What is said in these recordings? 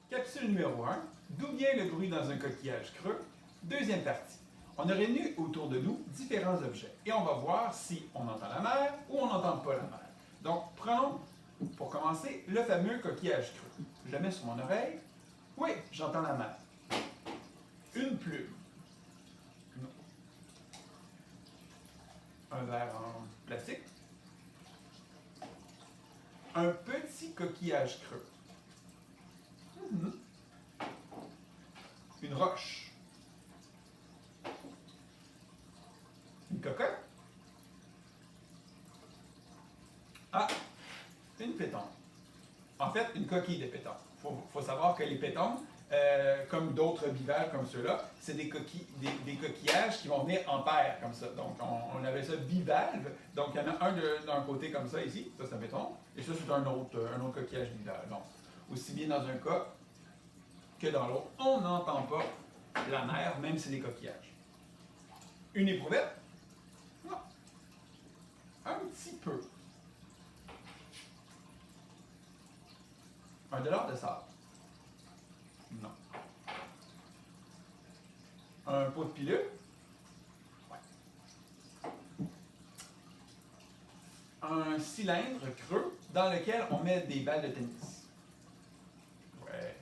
Capsule numéro 1. D'où vient le bruit dans un coquillage creux? Deuxième partie. On a réuni autour de nous différents objets et on va voir si on entend la mer ou on n'entend pas la mer. Donc, prenons, pour commencer, le fameux coquillage creux. Je le mets sur mon oreille. Oui, j'entends la mer. Une plume. Un verre en plastique. Un petit coquillage creux. Une roche. Une cocotte. Ah, une pétanque. En fait, une coquille de pétanque. Il faut savoir que les pétanques, comme d'autres bivalves comme ceux-là, c'est des coquillages qui vont venir en paire comme ça. Donc, on appelle ça bivalve. Donc, il y en a un d'un côté comme ça ici, ça c'est un pétanque, et ça c'est un autre coquillage bivalve. Donc, aussi bien dans un cas que dans l'autre, on n'entend pas la mer, même si c'est des coquillages. Une éprouvette? Non. Un petit peu. Un dollar de sable? Non. Un pot de pilule? Ouais. Un cylindre creux dans lequel on met des balles de tennis? Ouais.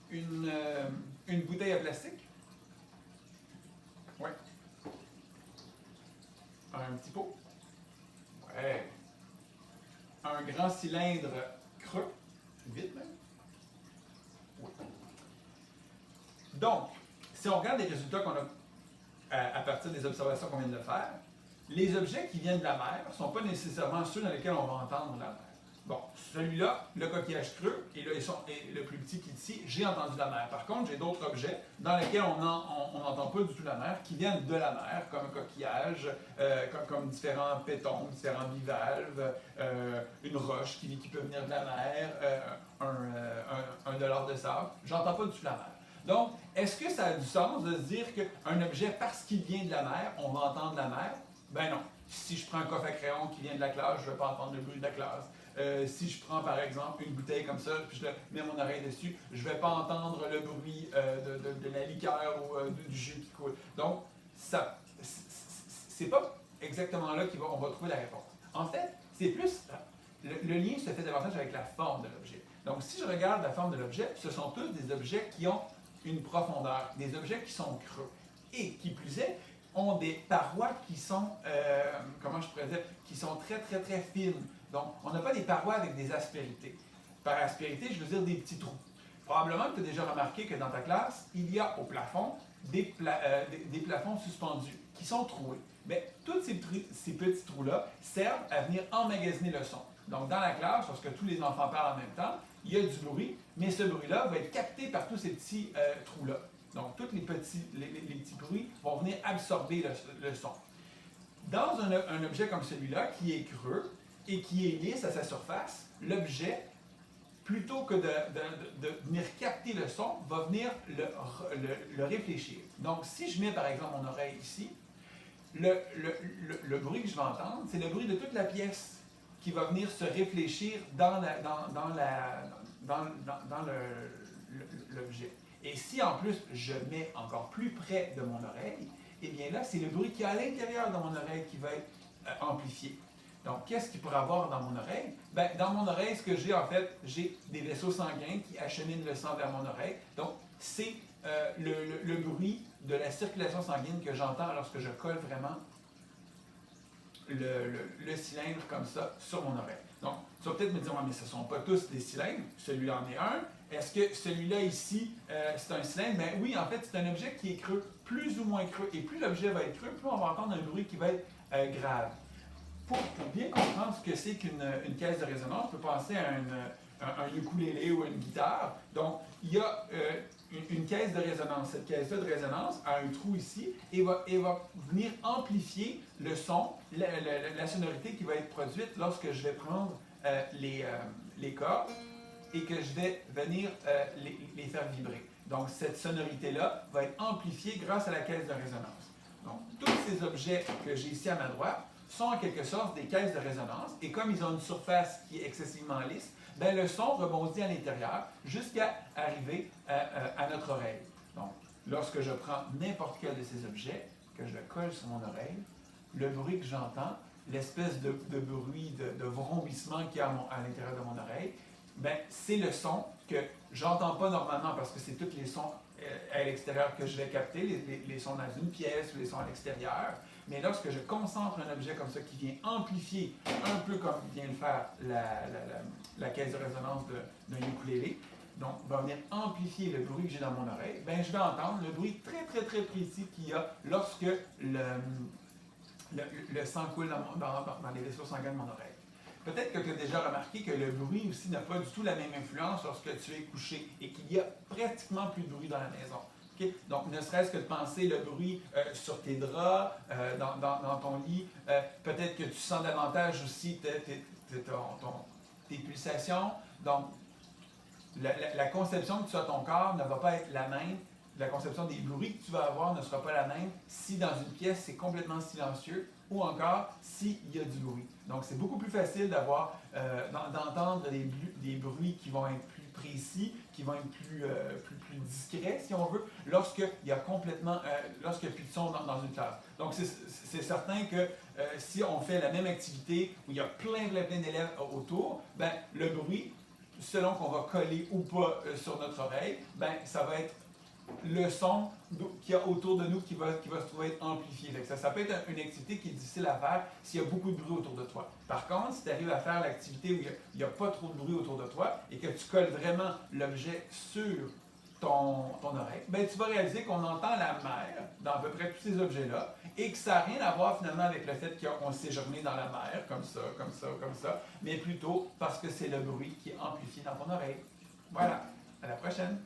Une bouteille à plastique? Ouais. Un petit pot? Ouais. Un grand cylindre creux? Vite même? Oui. Donc, si on regarde les résultats qu'on a à partir des observations qu'on vient de faire, les objets qui viennent de la mer ne sont pas nécessairement ceux dans lesquels on va entendre la mer. Bon, celui-là, le coquillage creux, et le plus petit qui est ici, j'ai entendu la mer. Par contre, j'ai d'autres objets dans lesquels on n'entend pas du tout la mer, qui viennent de la mer, comme un coquillage, comme différents pétons, différents bivalves, une roche qui peut venir de la mer, un dollar de sable. J'entends pas du tout la mer. Donc, est-ce que ça a du sens de se dire qu'un objet, parce qu'il vient de la mer, on va entendre la mer? Ben non. Si je prends un coffre à crayon qui vient de la classe, je ne vais pas entendre le bruit de la classe. Si je prends par exemple une bouteille comme ça, puis je mets mon oreille dessus, je ne vais pas entendre le bruit de la liqueur ou du jus qui coule. Donc, c'est pas exactement là qu'on va trouver la réponse. En fait, c'est plus. Le lien se fait davantage avec la forme de l'objet. Donc, si je regarde la forme de l'objet, ce sont tous des objets qui ont une profondeur, des objets qui sont creux. Et qui plus est, ont des parois qui sont, comment je pourrais dire, qui sont très, très, très fines. Donc, on n'a pas des parois avec des aspérités. Par aspérité, je veux dire des petits trous. Probablement que tu as déjà remarqué que dans ta classe, il y a au plafond des plafonds suspendus qui sont troués. Mais tous ces petits trous-là servent à venir emmagasiner le son. Donc, dans la classe, lorsque tous les enfants parlent en même temps, il y a du bruit, mais ce bruit-là va être capté par tous ces petits trous-là. Donc, tous les petits bruits vont venir absorber le son. Dans un objet comme celui-là, qui est creux et qui est lisse à sa surface, l'objet, plutôt que de venir capter le son, va venir le réfléchir. Donc, si je mets par exemple mon oreille ici, le bruit que je vais entendre, c'est le bruit de toute la pièce qui va venir se réfléchir dans l'objet. Et si en plus je mets encore plus près de mon oreille, eh bien là, c'est le bruit qui est à l'intérieur de mon oreille qui va être amplifié. Donc, qu'est-ce qu'il pourrait avoir dans mon oreille? Ben, dans mon oreille, ce que j'ai en fait, j'ai des vaisseaux sanguins qui acheminent le sang vers mon oreille. Donc, c'est le bruit de la circulation sanguine que j'entends lorsque je colle vraiment le cylindre comme ça sur mon oreille. Donc, tu vas peut-être me dire, ouais, mais ce ne sont pas tous des cylindres, celui-là en est un. Est-ce que celui-là ici, c'est un cylindre? Ben oui, en fait, c'est un objet qui est creux, plus ou moins creux. Et plus l'objet va être creux, plus on va entendre un bruit qui va être grave. Pour bien comprendre ce que c'est qu'une caisse de résonance, on peut penser à un ukulélé ou une guitare. Donc, il y a une caisse de résonance. Cette caisse-là de résonance a un trou ici et va venir amplifier le son, la sonorité qui va être produite lorsque je vais prendre les cordes et que je vais venir les faire vibrer. Donc, cette sonorité-là va être amplifiée grâce à la caisse de résonance. Donc, tous ces objets que j'ai ici à ma droite sont en quelque sorte des caisses de résonance et comme ils ont une surface qui est excessivement lisse, ben, le son rebondit à l'intérieur jusqu'à arriver à notre oreille. Donc, lorsque je prends n'importe quel de ces objets, que je le colle sur mon oreille, le bruit que j'entends, l'espèce de bruit, de vrombissement qu'il y a à l'intérieur de mon oreille, ben, c'est le son que j'entends pas normalement parce que c'est tous les sons à l'extérieur que je vais capter, les sons dans une pièce ou les sons à l'extérieur. Mais lorsque je concentre un objet comme ça qui vient amplifier, un peu comme vient le faire la caisse de résonance d'un ukulélé, donc va venir amplifier le bruit que j'ai dans mon oreille, ben, je vais entendre le bruit très très très précis qu'il y a lorsque le sang coule dans les vaisseaux sanguins de mon oreille. Peut-être que tu as déjà remarqué que le bruit aussi n'a pas du tout la même influence lorsque tu es couché et qu'il y a pratiquement plus de bruit dans la maison. Okay? Donc, ne serait-ce que de penser le bruit sur tes draps, dans ton lit, peut-être que tu sens davantage aussi tes pulsations. Donc, la conception que tu as de ton corps ne va pas être la même. La conception des bruits que tu vas avoir ne sera pas la même si dans une pièce c'est complètement silencieux ou encore s'il y a du bruit. Donc c'est beaucoup plus facile d'entendre des bruits qui vont être plus précis, qui vont être plus discrets si on veut, lorsqu'il y a lorsqu'il n'y a plus de son dans une classe. Donc c'est certain que si on fait la même activité où il y a plein d'élèves autour, ben, le bruit, selon qu'on va coller ou pas sur notre oreille, ben, ça va être le son qu'il y a autour de nous qui va se trouver être amplifié. Ça peut être une activité qui est difficile à faire s'il y a beaucoup de bruit autour de toi. Par contre, si tu arrives à faire l'activité où il n'y a pas trop de bruit autour de toi et que tu colles vraiment l'objet sur ton oreille, ben, tu vas réaliser qu'on entend la mer dans à peu près tous ces objets-là et que ça n'a rien à voir finalement avec le fait qu'on séjourné dans la mer, comme ça, mais plutôt parce que c'est le bruit qui est amplifié dans ton oreille. Voilà, à la prochaine!